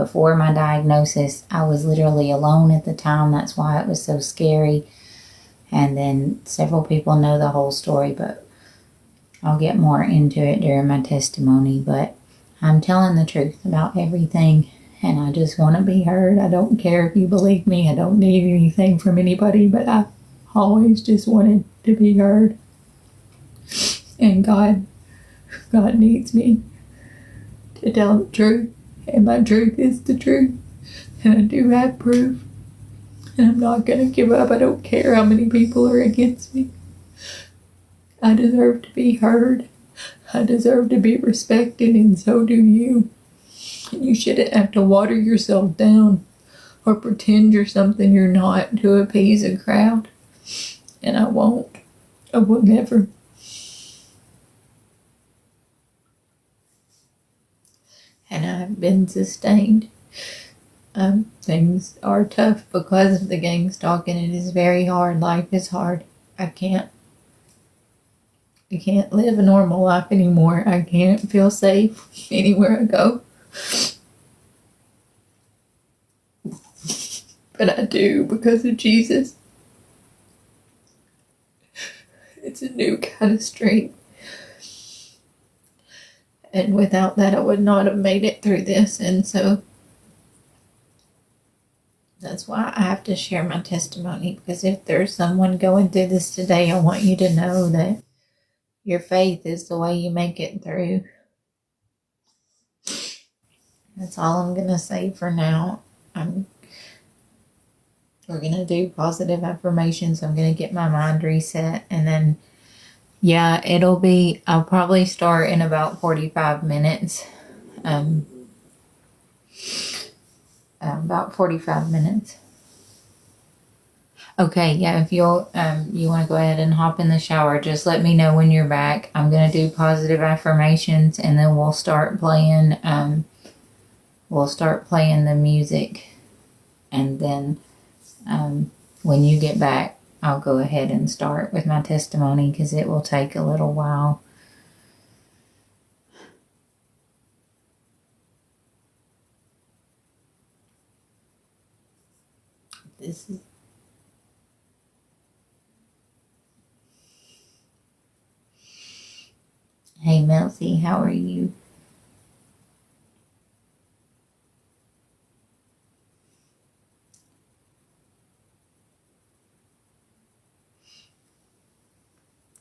Before my diagnosis, I was literally alone at the time. That's why it was so scary. And then several people know the whole story, but I'll get more into it during my testimony. But I'm telling the truth about everything, and I just want to be heard. I don't care if you believe me. I don't need anything from anybody, but I always just wanted to be heard. And God needs me to tell the truth, and my truth is the truth, and I do have proof, and I'm not going to give up. I don't care how many people are against me. I deserve to be heard. I deserve to be respected, and so do you. And you shouldn't have to water yourself down or pretend you're something you're not to appease a crowd. And I won't. I will never. And I've been sustained. Things are tough because of the gang stalking. It is very hard. Life is hard. I can't live a normal life anymore. I can't feel safe anywhere I go. But I do because of Jesus. It's a new kind of strength. And without that, I would not have made it through this. And so that's why I have to share my testimony. Because if there's someone going through this today, I want you to know that your faith is the way you make it through. That's all I'm going to say for now. We're going to do positive affirmations. I'm going to get my mind reset. And then, yeah, I'll probably start in about 45 minutes. About 45 minutes. Okay, yeah, if you want to go ahead and hop in the shower, just let me know when you're back. I'm going to do positive affirmations, and then we'll start playing the music. And then when you get back, I'll go ahead and start with my testimony because it will take a little while. Hey, Melcy, how are you?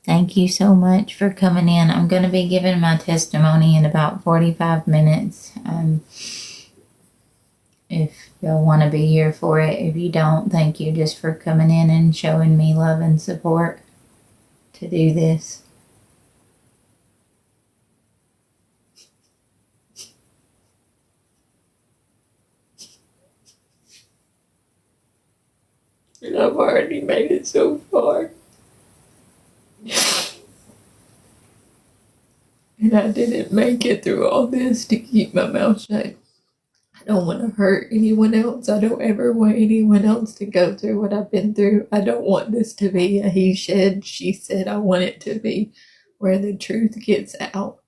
Thank you so much for coming in. I'm going to be giving my testimony in about 45 minutes. If you'll want to be here for it. If you don't, thank you just for coming in and showing me love and support to do this. And I've already made it so far. And I didn't make it through all this to keep my mouth shut. I don't want to hurt anyone else. I don't ever want anyone else to go through what I've been through. I don't want this to be a he said, she said. I want it to be where the truth gets out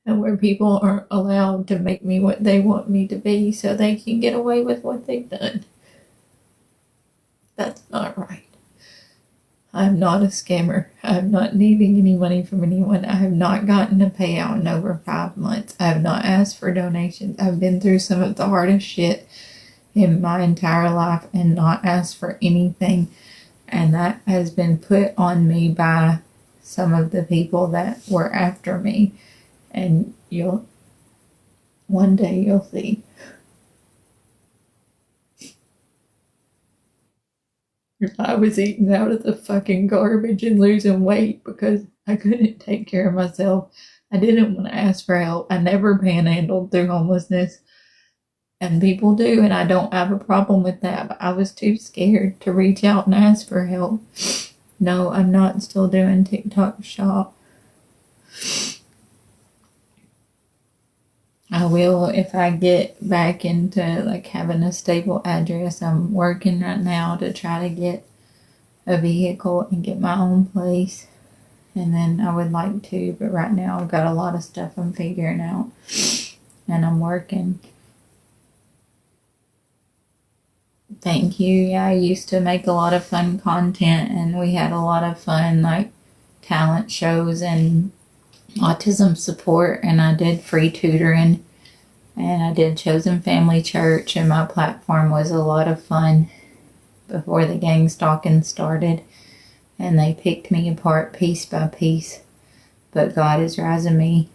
and where people aren't allowed to make me what they want me to be so they can get away with what they've done. That's not right. I'm not a scammer. I'm not needing any money from anyone. I have not gotten a payout in over 5 months. I have not asked for donations. I've been through some of the hardest shit in my entire life and not asked for anything. And that has been put on me by some of the people that were after me. And one day you'll see. I was eating out of the fucking garbage and losing weight because I couldn't take care of myself. I didn't want to ask for help. I never panhandled through homelessness. And people do, and I don't have a problem with that. But I was too scared to reach out and ask for help. No, I'm not still doing TikTok shop. I will if I get back into having a stable address. I'm working right now to try to get a vehicle and get my own place. And then I would like to, but right now I've got a lot of stuff I'm figuring out. And I'm working. Thank you. Yeah, I used to make a lot of fun content, and we had a lot of fun, like talent shows and autism support, and I did free tutoring, and I did Chosen Family Church, and my platform was a lot of fun before the gang stalking started, and they picked me apart piece by piece. But God is rising me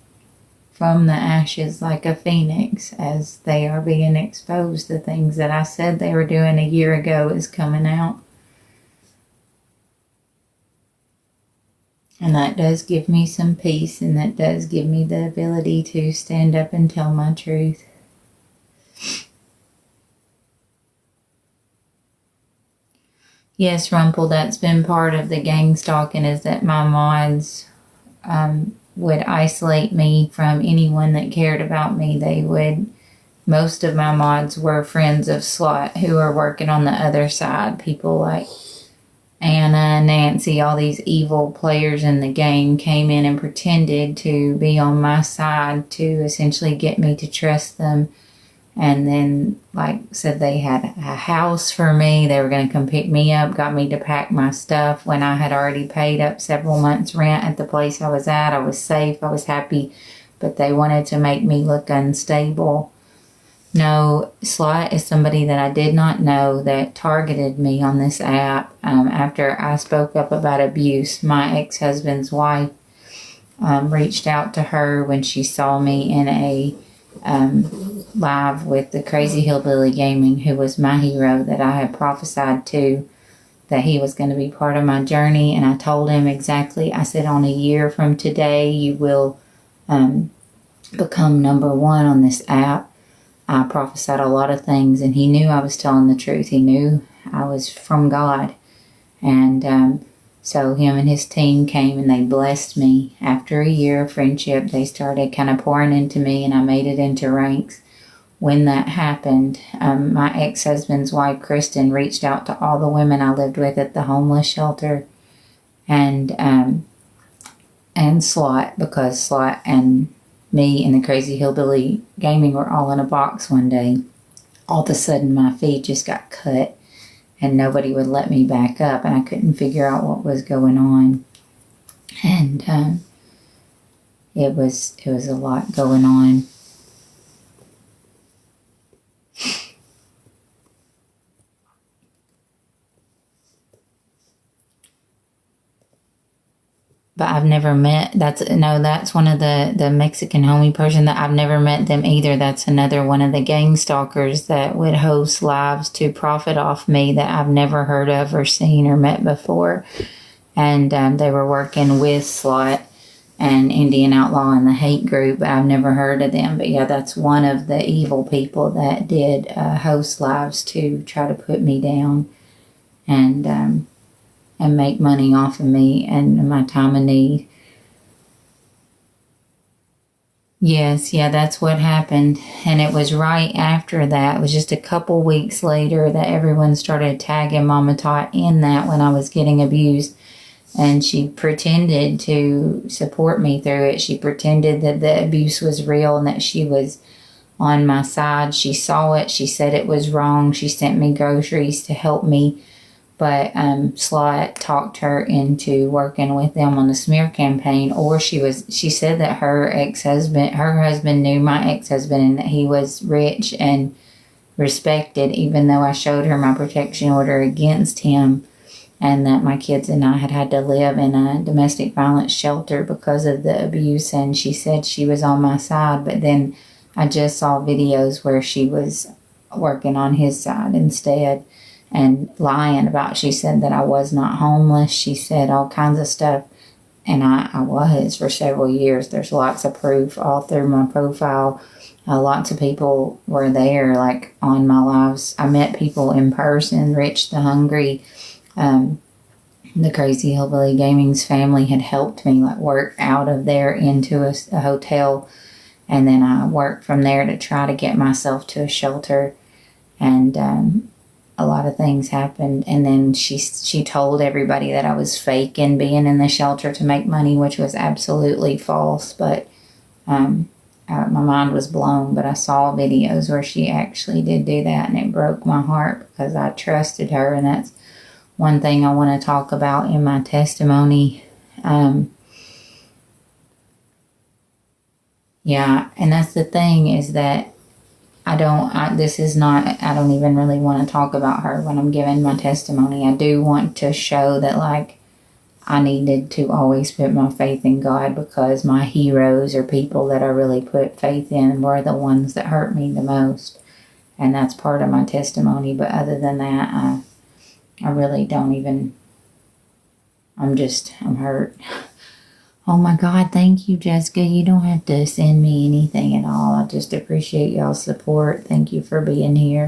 from the ashes like a phoenix as they are being exposed. The things that I said they were doing a year ago is coming out. And that does give me some peace, and that does give me the ability to stand up and tell my truth. Yes, Rumpel, that's been part of the gang stalking, is that my mods would isolate me from anyone that cared about me. Most of my mods were friends of Slot who are working on the other side. People like Anna, Nancy, all these evil players in the game came in and pretended to be on my side to essentially get me to trust them. And then, like, said they had a house for me. They were going to come pick me up, got me to pack my stuff when I had already paid up several months' rent at the place I was at. I was safe. I was happy. But they wanted to make me look unstable. No, Slot is somebody that I did not know that targeted me on this app after I spoke up about abuse. My ex-husband's wife reached out to her when she saw me in a live with the Crazy Hillbilly Gaming, who was my hero that I had prophesied to, that he was going to be part of my journey. And I told him exactly, I said, on a year from today, you will become number one on this app. I prophesied a lot of things, and he knew I was telling the truth. He knew I was from God. And so him and his team came and they blessed me. After a year of friendship, they started kind of pouring into me, and I made it into ranks. When that happened, my ex-husband's wife, Kristen, reached out to all the women I lived with at the homeless shelter, and Slot, because Slot and me and the Crazy Hillbilly Gaming were all in a box one day. All of a sudden, my feed just got cut, and nobody would let me back up, and I couldn't figure out what was going on. And it was a lot going on. But I've never met, that's one of the Mexican homie person that I've never met them either. That's another one of the gang stalkers that would host lives to profit off me that I've never heard of or seen or met before. And they were working with Slot and Indian Outlaw and the hate group, but I've never heard of them. But yeah, that's one of the evil people that did host lives to try to put me down and make money off of me and my time of need. Yes, yeah, that's what happened. And it was right after that, it was just a couple weeks later, that everyone started tagging Mama Tot in that when I was getting abused. And she pretended to support me through it. She pretended that the abuse was real and that she was on my side. She saw it. She said it was wrong. She sent me groceries to help me. But Slot talked her into working with them on the smear campaign. Or she said that her husband knew my ex-husband and that he was rich and respected, even though I showed her my protection order against him, and that my kids and I had to live in a domestic violence shelter because of the abuse. And she said she was on my side, but then I just saw videos where she was working on his side instead and lying about, she said that I was not homeless. She said all kinds of stuff, and I was for several years. There's lots of proof all through my profile. Lots of people were there, like on my lives. I met people in person. Rich the Hungry, the Crazy Hillbilly Gaming's family had helped me like work out of there into a hotel, and then I worked from there to try to get myself to a shelter. And a lot of things happened, and then she told everybody that I was faking being in the shelter to make money, which was absolutely false. But my mind was blown, but I saw videos where she actually did do that, and it broke my heart because I trusted her, and that's one thing I want to talk about in my testimony. Yeah, and that's the thing is that I don't even really want to talk about her when I'm giving my testimony. I do want to show that, like, I needed to always put my faith in God, because my heroes or people that I really put faith in were the ones that hurt me the most. And that's part of my testimony. But other than that, I really don't even, I'm hurt. Oh my God, thank you, Jessica. You don't have to send me anything at all. I just appreciate y'all's support. Thank you for being here.